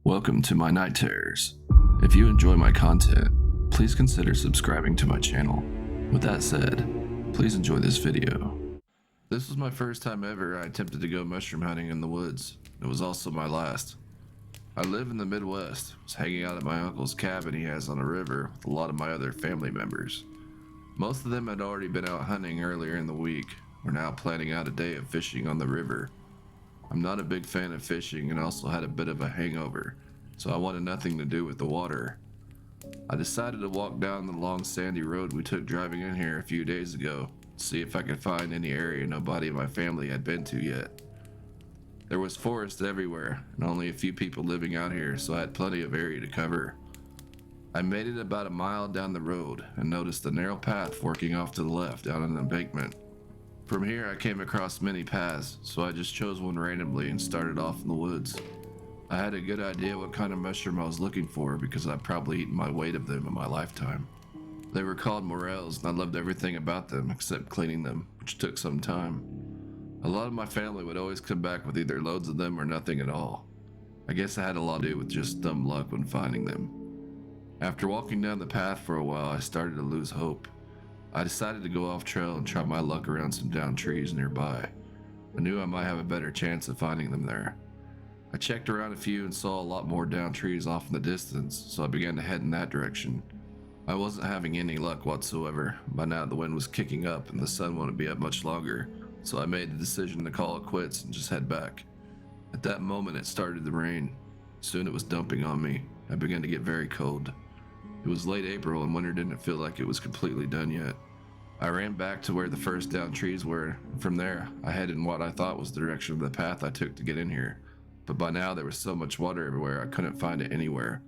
Welcome to my night terrors. If you enjoy my content, please consider subscribing to my channel. With that said, please enjoy this video. This was my first time ever I attempted to go mushroom hunting in the woods. It was also my last. I live in the Midwest, was hanging out at my uncle's cabin he has on a river with a lot of my other family members. Most of them had already been out hunting earlier in the week. We're now planning out a day of fishing on the river. I'm not a big fan of fishing and also had a bit of a hangover, so I wanted nothing to do with the water. I decided to walk down the long sandy road we took driving in here a few days ago to see if I could find any area nobody in my family had been to yet. There was forest everywhere and only a few people living out here, so I had plenty of area to cover. I made it about a mile down the road and noticed a narrow path forking off to the left down an embankment. From here I came across many paths, so I just chose one randomly and started off in the woods. I had a good idea what kind of mushroom I was looking for because I'd probably eaten my weight of them in my lifetime. They were called morels and I loved everything about them except cleaning them, which took some time. A lot of my family would always come back with either loads of them or nothing at all. I guess it had a lot to do with just dumb luck when finding them. After walking down the path for a while, I started to lose hope. I decided to go off trail and try my luck around some downed trees nearby. I knew I might have a better chance of finding them there. I checked around a few and saw a lot more downed trees off in the distance, so I began to head in that direction. I wasn't having any luck whatsoever. By now the wind was kicking up and the sun wouldn't be up much longer, so I made the decision to call it quits and just head back. At that moment it started to rain. Soon it was dumping on me. I began to get very cold. It was late April and winter didn't feel like it was completely done yet. I ran back to where the first downed trees were, and from there I headed in what I thought was the direction of the path I took to get in here. But by now there was so much water everywhere I couldn't find it anywhere.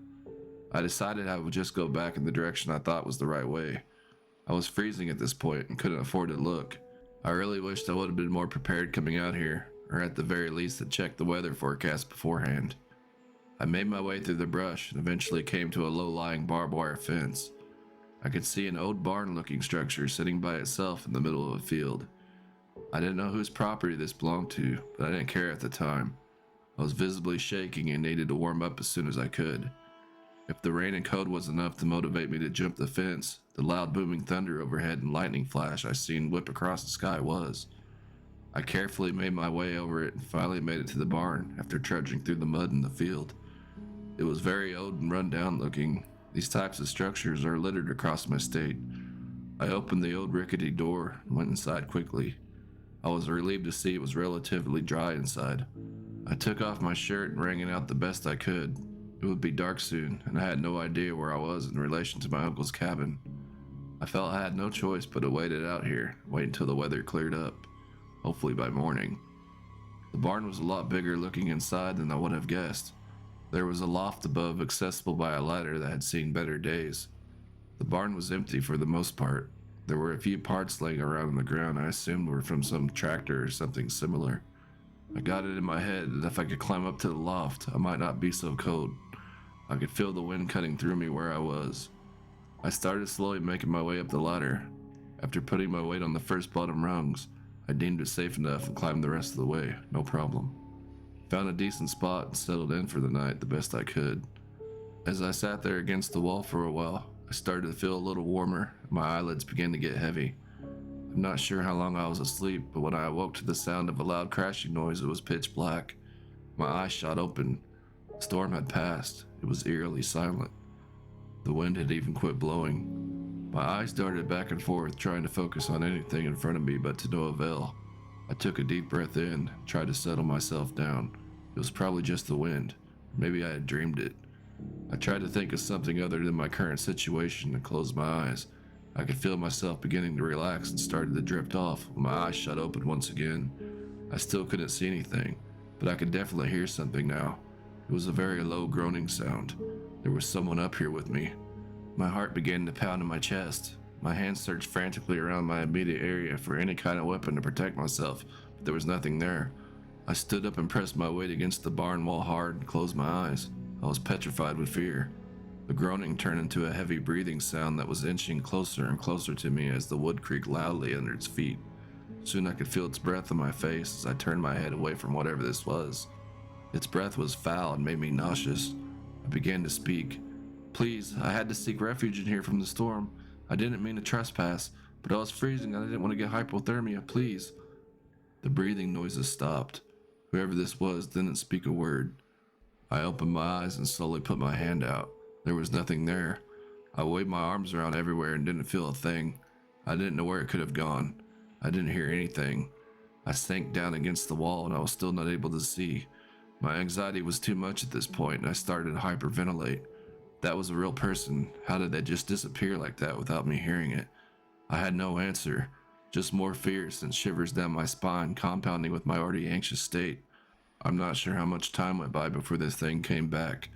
I decided I would just go back in the direction I thought was the right way. I was freezing at this point and couldn't afford to look. I really wished I would have been more prepared coming out here, or at the very least had checked the weather forecast beforehand. I made my way through the brush and eventually came to a low-lying barbed wire fence. I could see an old barn-looking structure sitting by itself in the middle of a field. I didn't know whose property this belonged to, but I didn't care at the time. I was visibly shaking and needed to warm up as soon as I could. If the rain and cold was enough to motivate me to jump the fence, the loud booming thunder overhead and lightning flash I seen whip across the sky was. I carefully made my way over it and finally made it to the barn after trudging through the mud in the field. It was very old and run down looking. These types of structures are littered across my state. I opened the old rickety door and went inside quickly. I was relieved to see it was relatively dry inside. I took off my shirt and wrung it out the best I could. It would be dark soon, and I had no idea where I was in relation to my uncle's cabin. I felt I had no choice but to wait it out here, wait until the weather cleared up, hopefully by morning. The barn was a lot bigger looking inside than I would have guessed. There was a loft above accessible by a ladder that had seen better days. The barn was empty for the most part. There were a few parts laying around on the ground I assumed were from some tractor or something similar. I got it in my head that if I could climb up to the loft, I might not be so cold. I could feel the wind cutting through me where I was. I started slowly making my way up the ladder. After putting my weight on the first bottom rungs, I deemed it safe enough and climbed the rest of the way, no problem. Found a decent spot and settled in for the night the best I could. As I sat there against the wall for a while, I started to feel a little warmer and my eyelids began to get heavy. I'm not sure how long I was asleep, but when I awoke to the sound of a loud crashing noise, it was pitch black. My eyes shot open. The storm had passed. It was eerily silent. The wind had even quit blowing. My eyes darted back and forth, trying to focus on anything in front of me, but to no avail. I took a deep breath in, tried to settle myself down. It was probably just the wind. Maybe I had dreamed it. I tried to think of something other than my current situation and closed my eyes. I could feel myself beginning to relax and started to drift off when my eyes shut open once again. I still couldn't see anything, but I could definitely hear something now. It was a very low groaning sound. There was someone up here with me. My heart began to pound in my chest. My hands searched frantically around my immediate area for any kind of weapon to protect myself, but there was nothing there. I stood up and pressed my weight against the barn wall hard and closed my eyes. I was petrified with fear. The groaning turned into a heavy breathing sound that was inching closer and closer to me as the wood creaked loudly under its feet. Soon I could feel its breath on my face as I turned my head away from whatever this was. Its breath was foul and made me nauseous. I began to speak. Please, I had to seek refuge in here from the storm. I didn't mean to trespass, but I was freezing and I didn't want to get hypothermia, please. The breathing noises stopped. Whoever this was didn't speak a word. I opened my eyes and slowly put my hand out. There was nothing there. I waved my arms around everywhere and didn't feel a thing. I didn't know where it could have gone. I didn't hear anything. I sank down against the wall and I was still not able to see. My anxiety was too much at this point and I started to hyperventilate. That was a real person. How did they just disappear like that without me hearing it? I had no answer. Just more fear sent shivers down my spine, compounding with my already anxious state. I'm not sure how much time went by before this thing came back.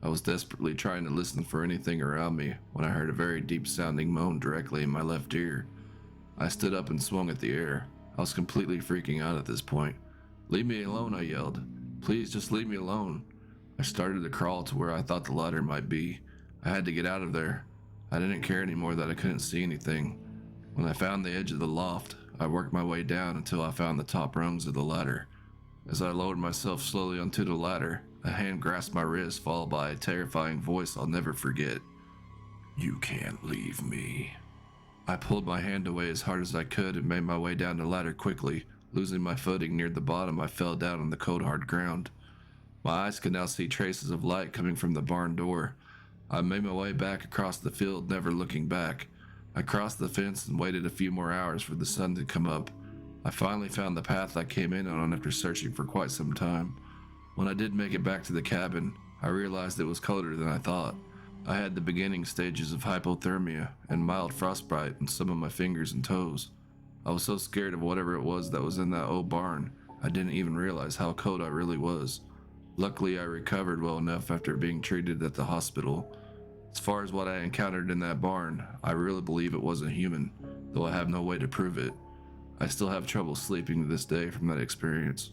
I was desperately trying to listen for anything around me when I heard a very deep-sounding moan directly in my left ear. I stood up and swung at the air. I was completely freaking out at this point. "Leave me alone," I yelled. "Please, just leave me alone." I started to crawl to where I thought the ladder might be. I had to get out of there. I didn't care anymore that I couldn't see anything. When I found the edge of the loft, I worked my way down until I found the top rungs of the ladder. As I lowered myself slowly onto the ladder, a hand grasped my wrist, followed by a terrifying voice I'll never forget. "You can't leave me." I pulled my hand away as hard as I could and made my way down the ladder quickly. Losing my footing near the bottom, I fell down on the cold hard ground. My eyes could now see traces of light coming from the barn door. I made my way back across the field, never looking back. I crossed the fence and waited a few more hours for the sun to come up. I finally found the path I came in on after searching for quite some time. When I did make it back to the cabin, I realized it was colder than I thought. I had the beginning stages of hypothermia and mild frostbite in some of my fingers and toes. I was so scared of whatever it was that was in that old barn, I didn't even realize how cold I really was. Luckily, I recovered well enough after being treated at the hospital. As far as what I encountered in that barn, I really believe it wasn't human, though I have no way to prove it. I still have trouble sleeping to this day from that experience.